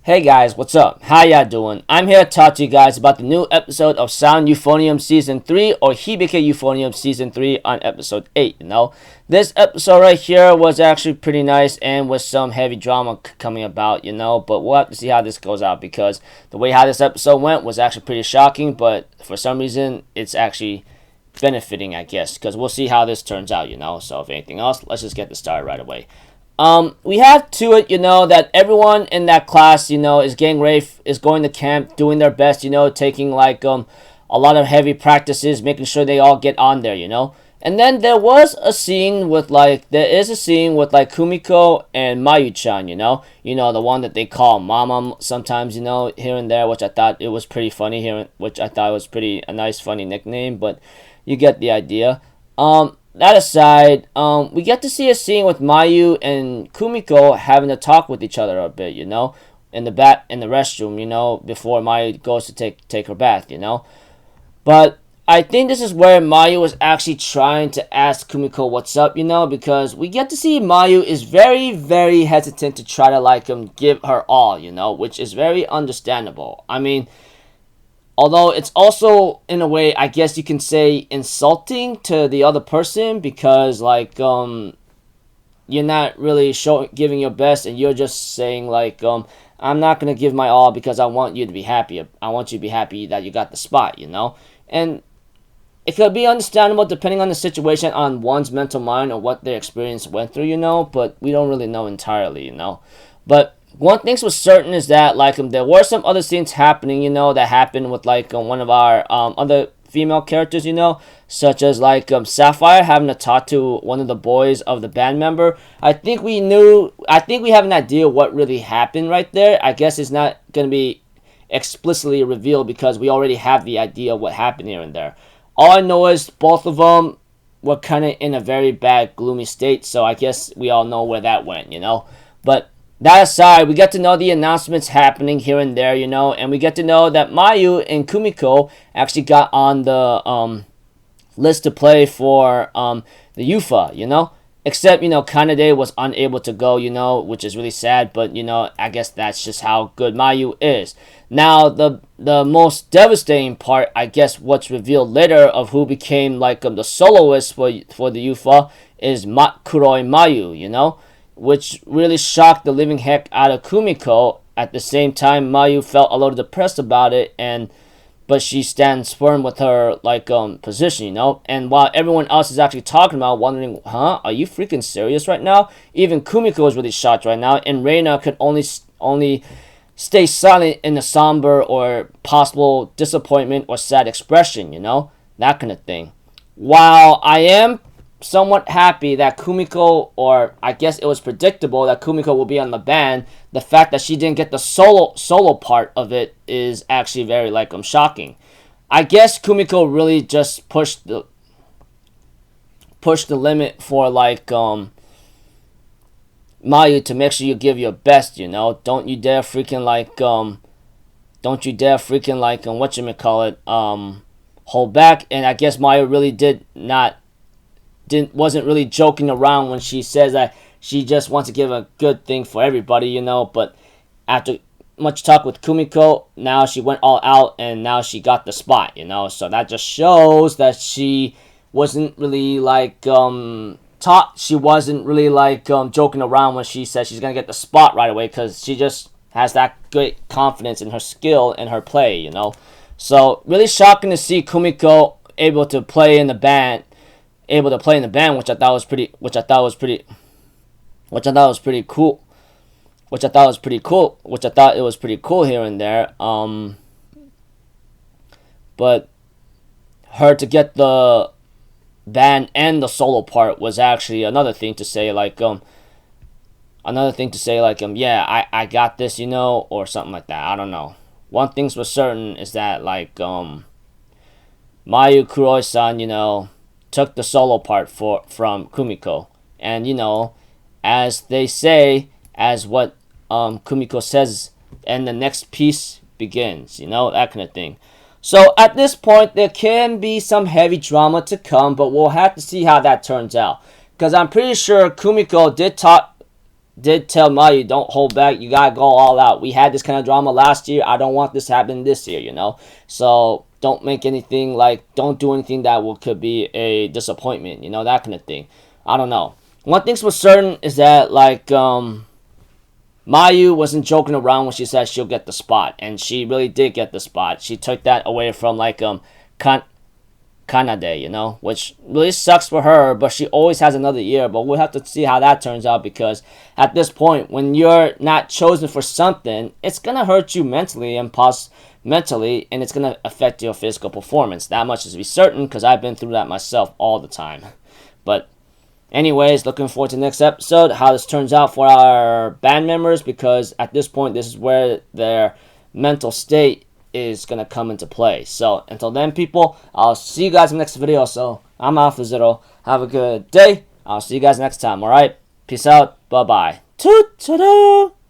Hey guys, what's up? How y'all doing? I'm here to talk to you guys about the new episode of Sound Euphonium Season 3 or Hibike Euphonium Season 3 on Episode 8, This episode right here was actually pretty nice and with some heavy drama coming about, but we'll have to see how this goes out because the way how this episode went was actually pretty shocking, but for some reason it's actually benefiting, I guess, because we'll see how this turns out, So if anything else, let's just get this started right away. We have to it, that everyone in that class, is getting ready, is going to camp, doing their best, taking like a lot of heavy practices, making sure they all get on there, And then there is a scene with Kumiko and Mayu-chan, the one that they call Mama sometimes, here and there, which I thought it was pretty funny here, which I thought was a nice, funny nickname, but you get the idea. That aside, we get to see a scene with Mayu and Kumiko having a talk with each other a bit, in the restroom, before Mayu goes to take her bath, But I think this is where Mayu was actually trying to ask Kumiko what's up, because we get to see Mayu is very, very hesitant to try to give her all, which is very understandable. I mean, although it's also, in a way, I guess you can say insulting to the other person because, you're not really giving your best and you're just saying, I'm not going to give my all because I want you to be happy. I want you to be happy that you got the spot, And it could be understandable depending on the situation, on one's mental mind or what their experience went through, but we don't really know entirely, But one thing was certain is that there were some other scenes happening, that happened with one of our other female characters, such as Sapphire having to talk to one of the boys of the band member. I think we have an idea what really happened right there. I guess it's not going to be explicitly revealed because we already have the idea of what happened here and there. All I know is both of them were kind of in a very bad, gloomy state, so I guess we all know where that went, But that aside, we get to know the announcements happening here and there, and we get to know that Mayu and Kumiko actually got on the list to play for the UFA, Except, Kanade was unable to go, which is really sad, but, I guess that's just how good Mayu is. Now, the most devastating part, I guess, what's revealed later of who became, the soloist for the UFA is Kuroi Mayu, which really shocked the living heck out of Kumiko. At the same time, Mayu felt a little depressed about it, but she stands firm with her position, And while everyone else is actually talking about, wondering, are you freaking serious right now? Even Kumiko is really shocked right now, and Reina could only stay silent in a somber or possible disappointment or sad expression, that kind of thing. While I am somewhat happy that Kumiko, or I guess it was predictable that Kumiko will be on the band, the fact that she didn't get the solo part of it is actually very shocking. I guess Kumiko really just pushed the limit for Mayu to make sure you give your best, Don't you dare freaking hold back. And I guess Mayu really wasn't really joking around when she says that she just wants to give a good thing for everybody, But after much talk with Kumiko, now she went all out and now she got the spot, So that just shows that she wasn't really she wasn't really joking around when she said she's gonna get the spot right away, because she just has that great confidence in her skill and her play, So really shocking to see Kumiko able to play in the band, which I thought was pretty cool here and there. But her to get the band and the solo part was actually another thing to say, yeah, I got this, or something like that. I don't know. One thing's for certain is that Mayu Kuroi-san, took the solo part from Kumiko, and as they say, as what Kumiko says, and the next piece begins, that kind of thing. So at this point, there can be some heavy drama to come, but we'll have to see how that turns out, because I'm pretty sure Kumiko did talk did tell Mayu, don't hold back. You gotta go all out. We had this kind of drama last year. I don't want this to happen this year, you know. So don't make anything like, don't do anything that could be a disappointment, you know, that kind of thing. I don't know. One thing's for certain is that like Mayu wasn't joking around when she said she'll get the spot, and she really did get the spot. She took that away from like Kanade, you know, which really sucks for her, but she always has another year. But we'll have to see how that turns out, because at this point, when you're not chosen for something, it's gonna hurt you mentally and and it's gonna affect your physical performance. That much is to be certain, because I've been through that myself all the time. But anyways, looking forward to the next episode, how this turns out for our band members, because at this point, this is where their mental state is going to come into play. So, until then, people, I'll see you guys in the next video. So, I'm Alpha Zero. Have a good day. I'll see you guys next time, alright? Peace out. Bye-bye. Toot-ta-da!